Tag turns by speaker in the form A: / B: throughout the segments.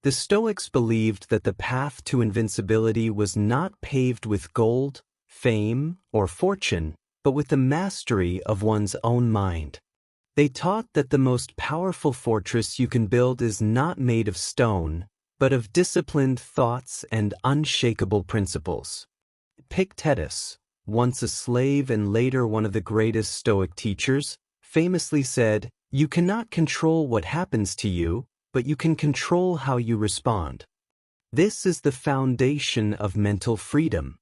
A: The Stoics believed that the path to invincibility was not paved with gold, fame, or fortune, but with the mastery of one's own mind. They taught that the most powerful fortress you can build is not made of stone, but of disciplined thoughts and unshakable principles. Epictetus, once a slave and later one of the greatest Stoic teachers, famously said, "You cannot control what happens to you, but you can control how you respond." This is the foundation of mental freedom.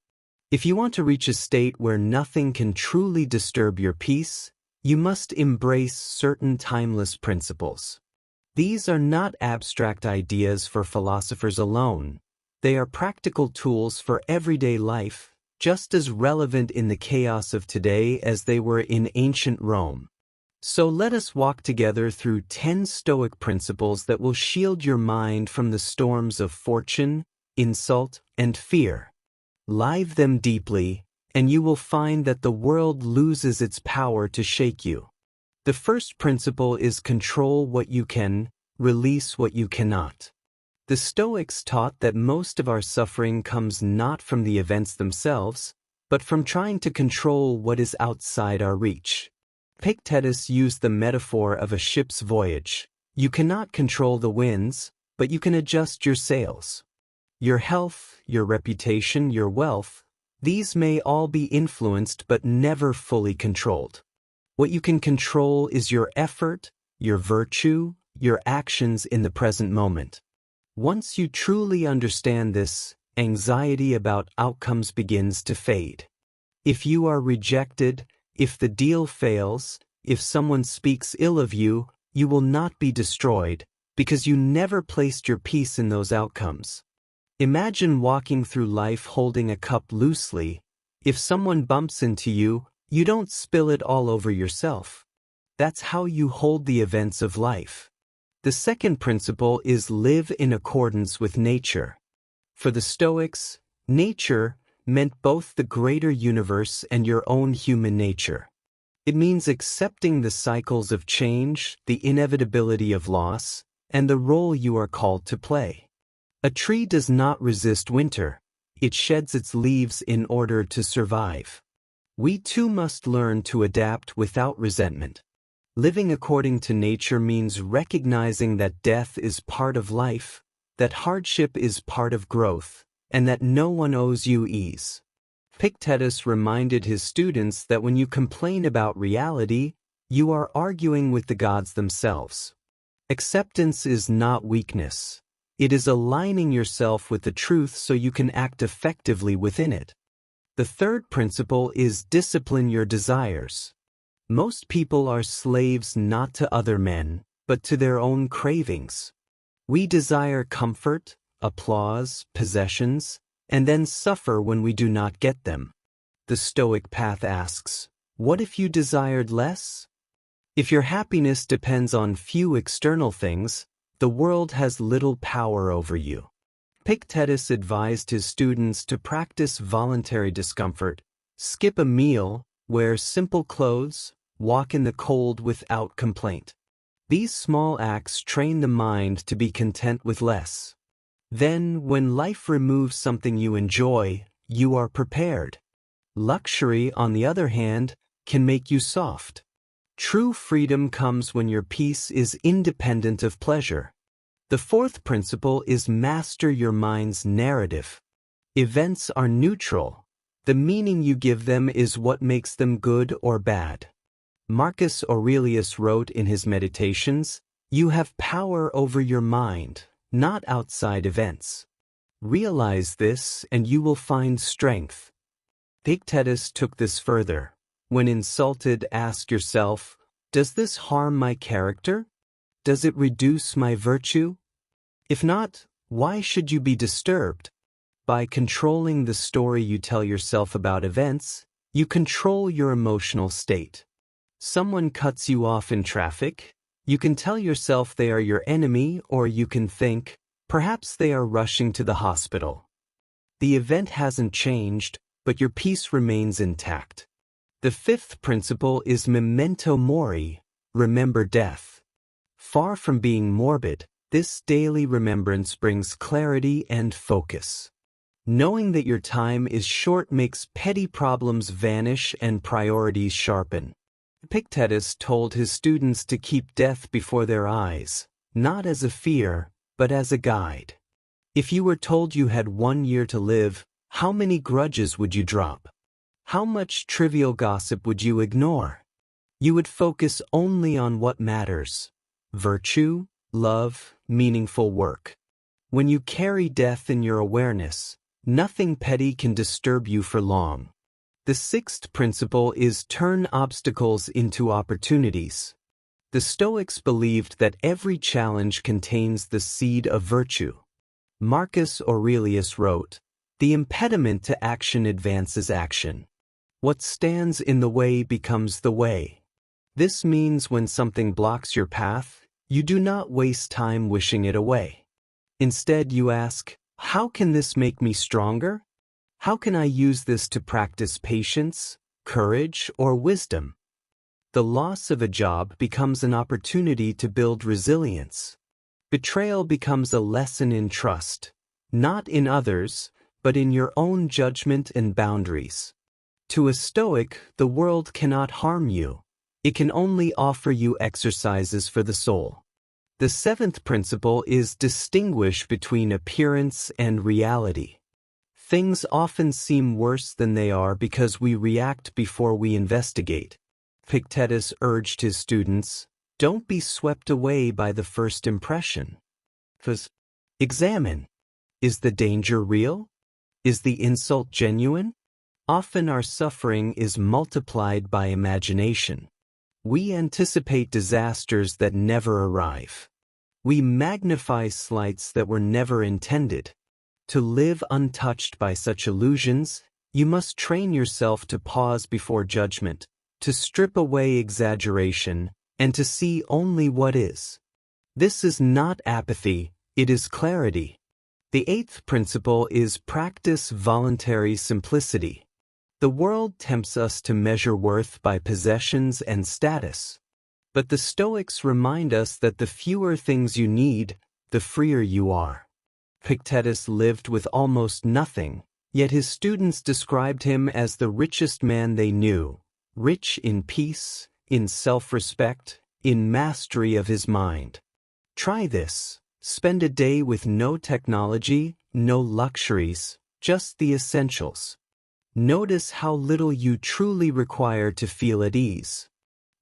A: If you want to reach a state where nothing can truly disturb your peace, you must embrace certain timeless principles. These are not abstract ideas for philosophers alone. They are practical tools for everyday life, just as relevant in the chaos of today as they were in ancient Rome. So let us walk together through 10 Stoic principles that will shield your mind from the storms of fortune, insult, and fear. Live them deeply, and you will find that the world loses its power to shake you. The first principle is control what you can, release what you cannot. The Stoics taught that most of our suffering comes not from the events themselves, but from trying to control what is outside our reach. Epictetus used the metaphor of a ship's voyage. You cannot control the winds, but you can adjust your sails. Your health, your reputation, your wealth, these may all be influenced but never fully controlled. What you can control is your effort, your virtue, your actions in the present moment. Once you truly understand this, anxiety about outcomes begins to fade. If you are rejected, if the deal fails, if someone speaks ill of you, you will not be destroyed, because you never placed your peace in those outcomes. Imagine walking through life holding a cup loosely. If someone bumps into you, you don't spill it all over yourself. That's how you hold the events of life. The second principle is live in accordance with nature. For the Stoics, nature meant both the greater universe and your own human nature. It means accepting the cycles of change, the inevitability of loss, and the role you are called to play. A tree does not resist winter. It sheds its leaves in order to survive. We too must learn to adapt without resentment. Living according to nature means recognizing that death is part of life, that hardship is part of growth, and that no one owes you ease. Epictetus reminded his students that when you complain about reality, you are arguing with the gods themselves. Acceptance is not weakness. It is aligning yourself with the truth so you can act effectively within it. The third principle is discipline your desires. Most people are slaves not to other men, but to their own cravings. We desire comfort, applause, possessions, and then suffer when we do not get them. The Stoic path asks, what if you desired less? If your happiness depends on few external things, the world has little power over you. Epictetus advised his students to practice voluntary discomfort, skip a meal, wear simple clothes, walk in the cold without complaint. These small acts train the mind to be content with less. Then, when life removes something you enjoy, you are prepared. Luxury, on the other hand, can make you soft. True freedom comes when your peace is independent of pleasure. The fourth principle is master your mind's narrative. Events are neutral. The meaning you give them is what makes them good or bad. Marcus Aurelius wrote in his Meditations, "You have power over your mind, not outside events. Realize this and you will find strength." Epictetus took this further. When insulted, ask yourself, does this harm my character? Does it reduce my virtue? If not, why should you be disturbed? By controlling the story you tell yourself about events, you control your emotional state. Someone cuts you off in traffic, you can tell yourself they are your enemy, or you can think, perhaps they are rushing to the hospital. The event hasn't changed, but your peace remains intact. The fifth principle is memento mori, remember death. Far from being morbid, This daily remembrance brings clarity and focus. Knowing that your time is short makes petty problems vanish and priorities sharpen. Epictetus told his students to keep death before their eyes, not as a fear, but as a guide. If you were told you had 1 year to live, how many grudges would you drop? How much trivial gossip would you ignore? You would focus only on what matters: virtue, love, meaningful work. When you carry death in your awareness, nothing petty can disturb you for long. The sixth principle is turn obstacles into opportunities. The Stoics believed that every challenge contains the seed of virtue. Marcus Aurelius wrote, "The impediment to action advances action. What stands in the way becomes the way." This means when something blocks your path, you do not waste time wishing it away. Instead, you ask, how can this make me stronger? How can I use this to practice patience, courage, or wisdom? The loss of a job becomes an opportunity to build resilience. Betrayal becomes a lesson in trust, not in others, but in your own judgment and boundaries. To a Stoic, the world cannot harm you. It can only offer you exercises for the soul. The seventh principle is distinguish between appearance and reality. Things often seem worse than they are because we react before we investigate. Epictetus urged his students, don't be swept away by the first impression. Examine. Is the danger real? Is the insult genuine? Often our suffering is multiplied by imagination. We anticipate disasters that never arrive. We magnify slights that were never intended. To live untouched by such illusions, you must train yourself to pause before judgment, to strip away exaggeration, and to see only what is. This is not apathy, it is clarity. The eighth principle is practice voluntary simplicity. The world tempts us to measure worth by possessions and status. But the Stoics remind us that the fewer things you need, the freer you are. Epictetus lived with almost nothing, yet his students described him as the richest man they knew, rich in peace, in self-respect, in mastery of his mind. Try this. Spend a day with no technology, no luxuries, just the essentials. Notice how little you truly require to feel at ease.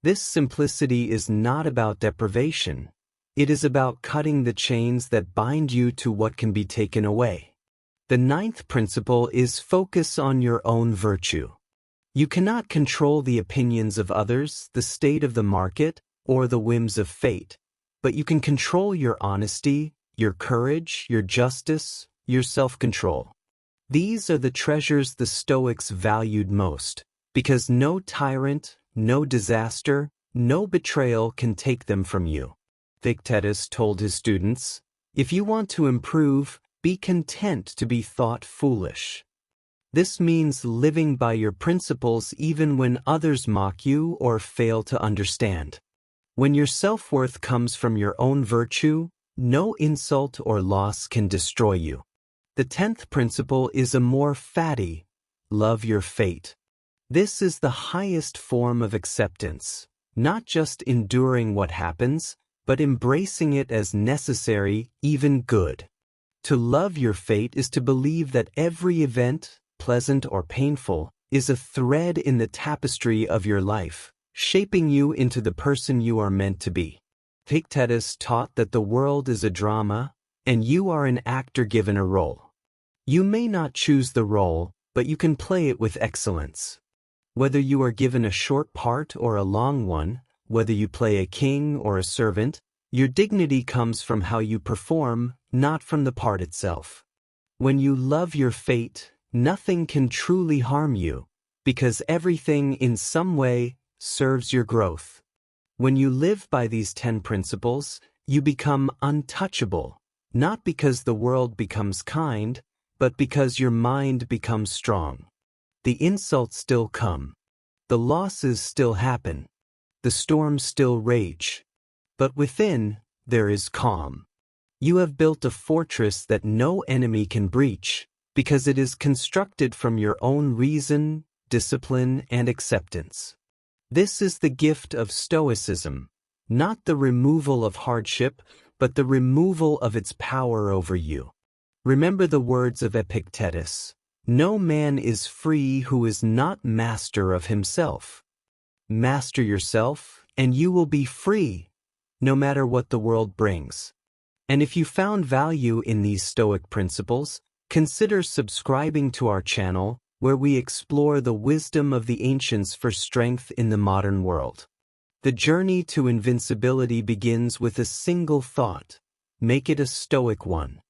A: This simplicity is not about deprivation. It is about cutting the chains that bind you to what can be taken away. The ninth principle is focus on your own virtue. You cannot control the opinions of others, the state of the market, or the whims of fate, but you can control your honesty, your courage, your justice, your self-control. These are the treasures the Stoics valued most, because no tyrant, no disaster, no betrayal can take them from you. Epictetus told his students, if you want to improve, be content to be thought foolish. This means living by your principles even when others mock you or fail to understand. When your self-worth comes from your own virtue, no insult or loss can destroy you. The 10th principle is a more fatty, love your fate. This is the highest form of acceptance, not just enduring what happens, but embracing it as necessary, even good. To love your fate is to believe that every event, pleasant or painful, is a thread in the tapestry of your life, shaping you into the person you are meant to be. Epictetus taught that the world is a drama, and you are an actor given a role. You may not choose the role, but you can play it with excellence. Whether you are given a short part or a long one, whether you play a king or a servant, your dignity comes from how you perform, not from the part itself. When you love your fate, nothing can truly harm you, because everything in some way serves your growth. When you live by these 10 principles, you become untouchable, not because the world becomes kind, but because your mind becomes strong. The insults still come. The losses still happen. The storms still rage. But within, there is calm. You have built a fortress that no enemy can breach, because it is constructed from your own reason, discipline, and acceptance. This is the gift of Stoicism, not the removal of hardship, but the removal of its power over you. Remember the words of Epictetus: "No man is free who is not master of himself." Master yourself, and you will be free, no matter what the world brings. And if you found value in these Stoic principles, consider subscribing to our channel, where we explore the wisdom of the ancients for strength in the modern world. The journey to invincibility begins with a single thought. Make it a Stoic one.